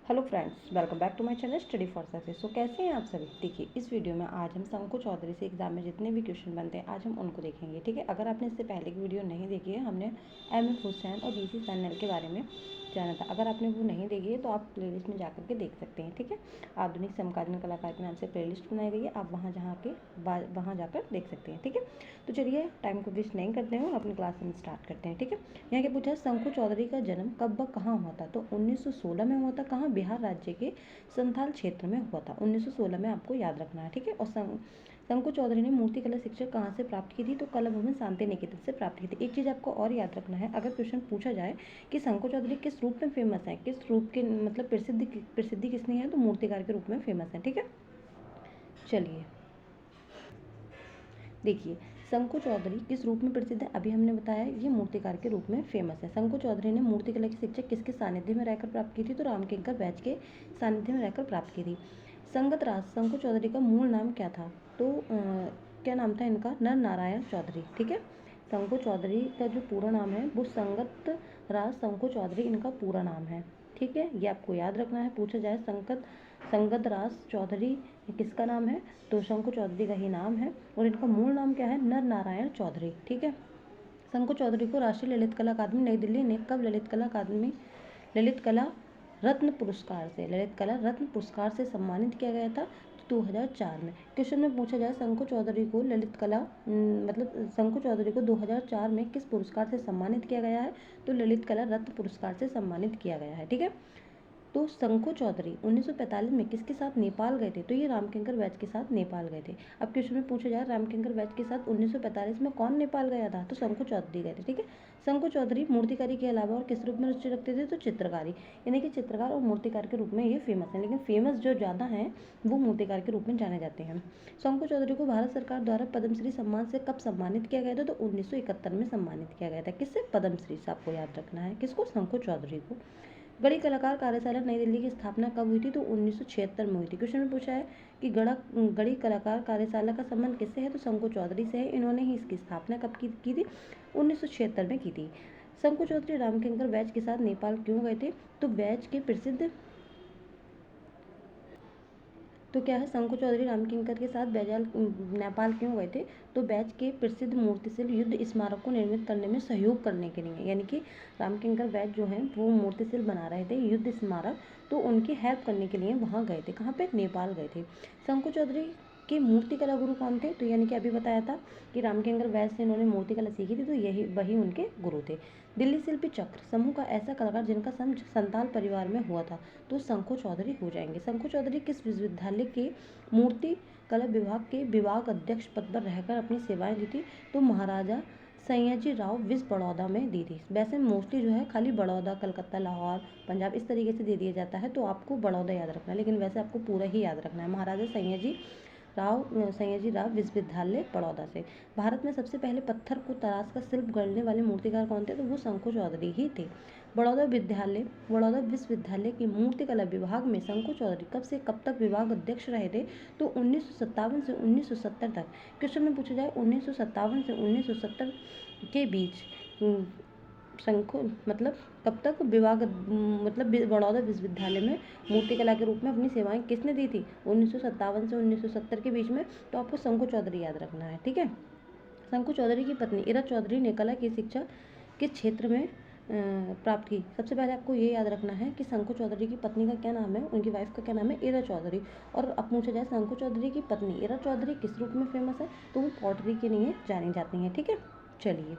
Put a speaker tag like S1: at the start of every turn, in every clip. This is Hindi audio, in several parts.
S1: Hello friends, welcome back to my channel study for success. So कैसे हैं आप सभी। देखिए, इस वीडियो में आज हम शंकु चौधरी से एग्जाम में जितने भी क्वेश्चन बनते हैं आज हम उनको देखेंगे। ठीक है, अगर आपने इससे पहले की वीडियो नहीं देखी है, हमने एम.एफ. हुसैन और बीसी सैनल के बारे में जाना था। अगर आपने वो नहीं देखी है तो आप प्लेलिस्ट में जाकर के देख सकते हैं। ठीक है, आधुनिक समकालीन कलाकार के नाम से प्लेलिस्ट बनाई गई है, आप वहाँ जाकर देख सकते हैं। ठीक है, तो चलिए टाइम को वेस्ट नहीं करते हैं और अपनी क्लास में स्टार्ट करते हैं। ठीक है, यहाँ क्या पूछा है, शंकु चौधरी का जन्म कब व कहाँ हुआ था। तो 1916 में हुआ था। कहाँ? बिहार राज्य के संथाल क्षेत्र में हुआ था। 1916 में आपको याद रखना है। ठीक है, और शंकु चौधरी ने मूर्तिकला शिक्षा कहाँ से प्राप्त की थी। तो कला भवन शांति निकेतन से प्राप्त की थी। एक चीज़ आपको और याद रखना है, अगर क्वेश्चन पूछा जाए कि शंकु चौधरी किस रूप में फेमस है, किस रूप के मतलब प्रसिद्धि किसने है, तो मूर्तिकार के रूप में फेमस है। ठीक है, चलिए देखिए, शंकु चौधरी किस रूप में प्रसिद्ध है, अभी हमने बताया ये मूर्तिकार के रूप में फेमस है। शंकु चौधरी ने मूर्तिकला की शिक्षा किसके सानिध्य में रहकर प्राप्त की थी। तो रामकिंकर बैच के सानिध्य में रहकर प्राप्त की थी। संगत राज शंकु चौधरी का मूल नाम क्या था। तो क्या नाम था इनका, नर नारायण चौधरी। ठीक है, शंकु चौधरी का जो पूरा नाम है वो संगत राज शंकु चौधरी इनका पूरा नाम है। ठीक है, ये आपको याद रखना है। पूछा जाए संगत राज चौधरी किसका नाम है, तो शंकु चौधरी का ही नाम है। और इनका मूल नाम क्या है, नर नारायण चौधरी। ठीक है, शंकु चौधरी को राष्ट्रीय ललित कला अकादमी नई दिल्ली ने कब ललित कला रत्न पुरस्कार से सम्मानित किया गया था। 2004 में। क्वेश्चन में पूछा जाए शंकु चौधरी को शंकु चौधरी को 2004 में किस पुरस्कार से सम्मानित किया गया है। तो ललित कला रत्न पुरस्कार से सम्मानित किया गया है। ठीक है, तो शंकु चौधरी 1945 में किसके साथ नेपाल गए थे। तो ये रामकिंकर बैच के साथ नेपाल गए थे। अब क्वेश्चन में पूछा जाए रामकिंकर बैच के साथ 1945 में कौन नेपाल गया था। तो शंकु चौधरी गए थे। ठीक है, शंकु चौधरी मूर्तिकारी के अलावा और किस रूप में रुचि रखते थे। तो चित्रकारी, यानी कि चित्रकार और मूर्तिकार के रूप में ये फेमस है, लेकिन फेमस जो ज़्यादा हैं वो मूर्तिकार के रूप में जाने जाते हैं। शंकु चौधरी को भारत सरकार द्वारा पद्मश्री सम्मान से कब सम्मानित किया गया था। तो 1971 में सम्मानित किया गया था। किससे? पद्मश्री से। आपको याद रखना है किसको, शंकु चौधरी को। गढ़ी कलाकार कार्यशाला नई दिल्ली की स्थापना कब हुई थी। तो 1976 में हुई थी। क्वेश्चन में पूछा है कि गढ़ी कलाकार कार्यशाला का संबंध किससे है। तो शंकु चौधरी से है। इन्होंने ही इसकी स्थापना कब की थी, 1976 में की थी। शंकु चौधरी रामकिंकर बैच के साथ नेपाल क्यों गए थे। तो बैच के प्रसिद्ध तो क्या है, शंकु चौधरी रामकिंकर के साथ नेपाल क्यों गए थे। तो बैच के प्रसिद्ध मूर्तिशिल्प युद्ध स्मारक को निर्मित करने में सहयोग करने के लिए, यानी कि रामकिंकर बैच जो है वो मूर्तिशिल्प बना रहे थे युद्ध स्मारक, तो उनकी हेल्प करने के लिए वहाँ गए थे। कहाँ पे, नेपाल गए थे। शंकु चौधरी के मूर्तिकला गुरु कौन थे। तो यानी कि अभी बताया था कि रामकिंकर बैच से इन्होंने मूर्तिकला सीखी थी, तो वही उनके गुरु थे। दिल्ली शिल्पी चक्र समूह का ऐसा कलाकार जिनका जन्म संताल परिवार में हुआ था। तो शंकु चौधरी हो जाएंगे। शंकु चौधरी किस विश्वविद्यालय के मूर्ति कला विभाग के विभाग अध्यक्ष पद पर रहकर अपनी सेवाएं दी थी। तो महाराजा सयाजी राव विस बड़ौदा में दी थी। वैसे मोस्टली जो है खाली बड़ौदा, कलकत्ता, लाहौर, पंजाब इस तरीके से दे दिया जाता है, तो आपको बड़ौदा याद रखना है, लेकिन वैसे आपको पूरा ही याद रखना है। महाराजा सयाजी राव विश्वविद्यालय बड़ौदा से। भारत में सबसे पहले पत्थर को तराश का शिल्प गढ़ने वाले मूर्तिकार कौन थे। तो वो शंकु चौधरी ही थे। बड़ौदा विश्वविद्यालय के मूर्तिकला विभाग में शंकु चौधरी कब से कब तक विभाग अध्यक्ष रहे थे। तो 1957 से 1970 तक। क्वेश्चन में पूछा जाए 1957 से 1970 के बीच शंकु कब तक बड़ौदा विश्वविद्यालय में मूर्तिकला के रूप में अपनी सेवाएं किसने दी थी। 1957 से 1970 के बीच में। तो आपको शंकु चौधरी याद रखना है। ठीक है, शंकु चौधरी की पत्नी इरा चौधरी ने कला की शिक्षा किस क्षेत्र में प्राप्त की। सबसे पहले आपको ये याद रखना है कि शंकु चौधरी की पत्नी का क्या नाम है, उनकी वाइफ का क्या नाम है, इरा चौधरी। और अब पूछा जाए शंकु चौधरी की पत्नी इरा चौधरी किस रूप में फेमस है, तो वो पॉटरी के लिए जानी जाती हैं। ठीक है, चलिए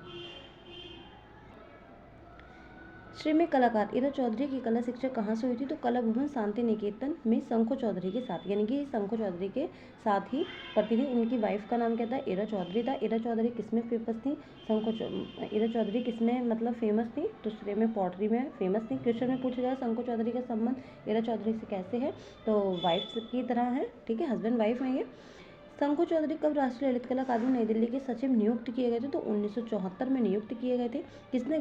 S1: श्रीमय कलाकार इरा चौधरी की कला शिक्षा कहाँ से हुई थी। तो कला भवन शांति निकेतन में शंकु चौधरी के साथ, यानी कि शंकु चौधरी के साथ ही पढ़ती थी। उनकी वाइफ का नाम क्या था, इरा चौधरी था। इरा चौधरी किसमें फेमस थी, इरा चौधरी किसमें फेमस थी। तो श्रीमय पॉटरी में फेमस थी। क्वेश्चन में पूछा जाए शंकु चौधरी का संबंध इरा चौधरी से कैसे है, तो वाइफ की तरह है। ठीक है, हस्बैंड वाइफ है ये। शंकु चौधरी कब राष्ट्रीय ललित कला अकादमी नई दिल्ली के सचिव नियुक्त किए गए थे। तो 1974 में नियुक्त किए गए थे। किसने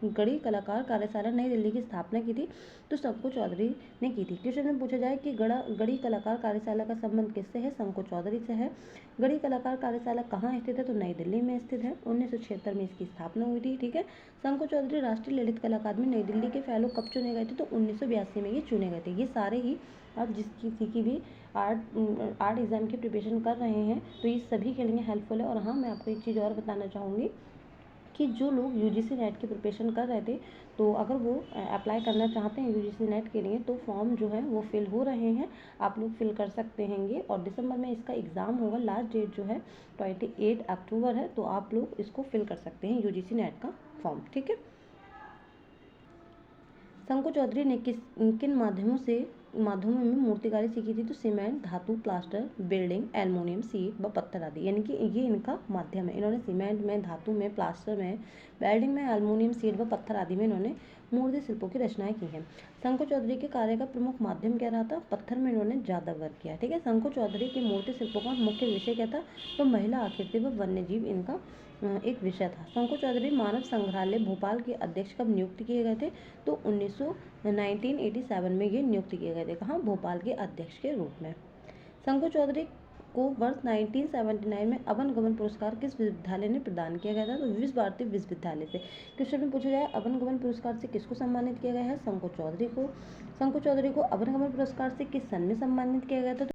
S1: गढ़ी कलाकार कार्यशाला नई दिल्ली की स्थापना की थी? तो शंकु चौधरी ने की थी। क्वेश्चन में पूछा जाए कि गढ़ी कलाकार कार्यशाला का संबंध किससे है? शंकु चौधरी से है। गढ़ी कलाकार कार्यशाला कहाँ स्थित है? तो नई दिल्ली में स्थित है। 1976 में इसकी स्थापना हुई थी। ठीक है। शंकु चौधरी राष्ट्रीय ललित कला अकादमी नई दिल्ली के फेलो कब चुने गए थे? तो 1982 में ये चुने गए थे। ये सारे ही आप किसी की भी आर्ट एग्जाम की प्रिपरेशन कर रहे हैं तो ये सभी के लिए हेल्पफुल है। और हाँ, मैं आपको एक चीज़ और बताना चाहूँगी कि जो लोग यूजीसी नेट की प्रिपरेशन कर रहे थे तो अगर वो अप्लाई करना चाहते हैं यूजीसी नेट के लिए तो फॉर्म जो है वो फिल हो रहे हैं, आप लोग फिल कर सकते हैंगे। और दिसंबर में इसका एग्ज़ाम होगा। लास्ट डेट जो है 28 अक्टूबर है। तो आप लोग इसको फिल कर सकते हैं यूजीसी नेट का फॉर्म। ठीक है। शंकु चौधरी ने किन माध्यमों में मूर्तिकारी सीखी थी? तो सीमेंट, धातु, प्लास्टर, बिल्डिंग, एल्युमिनियम, सीट व पत्थर आदि, यानी कि ये इनका माध्यम है। इन्होंने सीमेंट में, धातु में, प्लास्टर में, बिल्डिंग में, एल्युमिनियम, सीट व पत्थर आदि में इन्होंने मूर्ति शिल्पों की रचनाएं की हैं। शंकु चौधरी के कार्य का प्रमुख माध्यम क्या रहा था? पत्थर में इन्होंने ज़्यादा वर्क किया। ठीक है। शंकु चौधरी के मूर्ति शिल्पों का मुख्य विषय क्या था? तो महिला आकृति व वन्य जीव इनका एक विषय था। शंकु चौधरी मानव संग्रहालय भोपाल के अध्यक्ष कब नियुक्त किए गए थे? तो 1987 में ये नियुक्त किए गए थे। कहाँ? भोपाल के अध्यक्ष के रूप में। शंकु चौधरी को वर्ष 1979 में अवन गमन पुरस्कार किस विश्वविद्यालय ने प्रदान किया गया था? तो विश्व भारती विश्वविद्यालय से। क्वेश्चन में पूछा जाए अवन गमन पुरस्कार से किसको सम्मानित किया गया है? शंकु चौधरी को। शंकु चौधरी को अवन गमन पुरस्कार से किस सन में सम्मानित किया गया था?